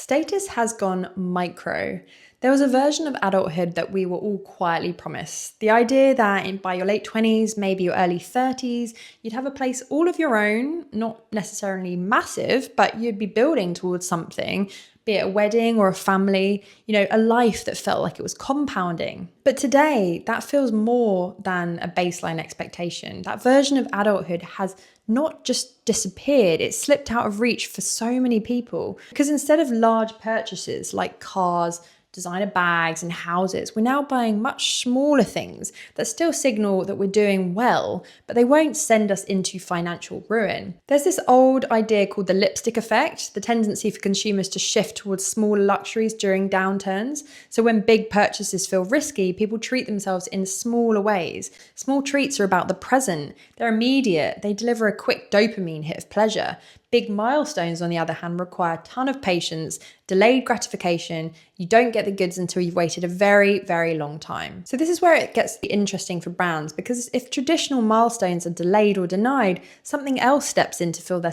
Status has gone micro. There was a version of adulthood that we were all quietly promised. The idea that by your late 20s, maybe your early 30s, you'd have a place all of your own, not necessarily massive, but you'd be building towards something, be it a wedding or a family, a life that felt like it was compounding. But today, that feels more than a baseline expectation. That version of adulthood has not just disappeared, it slipped out of reach for so many people. Because instead of large purchases like cars, designer bags and houses, we're now buying much smaller things that still signal that we're doing well, but they won't send us into financial ruin. There's this old idea called the lipstick effect, the tendency for consumers to shift towards smaller luxuries during downturns. So when big purchases feel risky, people treat themselves in smaller ways. Small treats are about the present. They're immediate. They deliver a quick dopamine hit of pleasure. Big milestones, on the other hand, require a ton of patience, delayed gratification. You don't get the goods until you've waited a very, very long time. So this is where it gets interesting for brands, because if traditional milestones are delayed or denied, something else steps in to fill their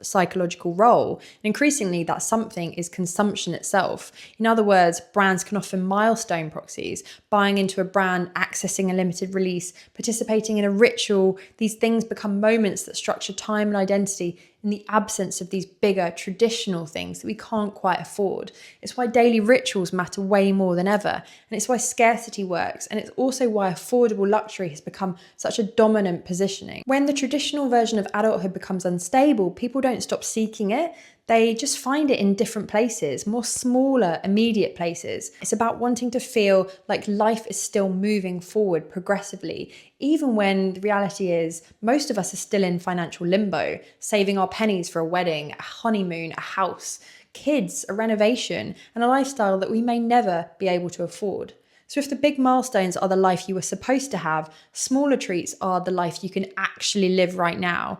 psychological role. And increasingly, that something is consumption itself. In other words, brands can offer milestone proxies, buying into a brand, accessing a limited release, participating in a ritual. These things become moments that structure time and identity in the absence of these bigger traditional things that we can't quite afford. It's why daily rituals matter way more than ever. And it's why scarcity works. And it's also why affordable luxury has become such a dominant positioning. When the traditional version of adulthood becomes unstable, people don't stop seeking it. They just find it in different places, more smaller, immediate places. It's about wanting to feel like life is still moving forward progressively, even when the reality is most of us are still in financial limbo, saving our pennies for a wedding, a honeymoon, a house, kids, a renovation, and a lifestyle that we may never be able to afford. So if the big milestones are the life you were supposed to have, smaller treats are the life you can actually live right now.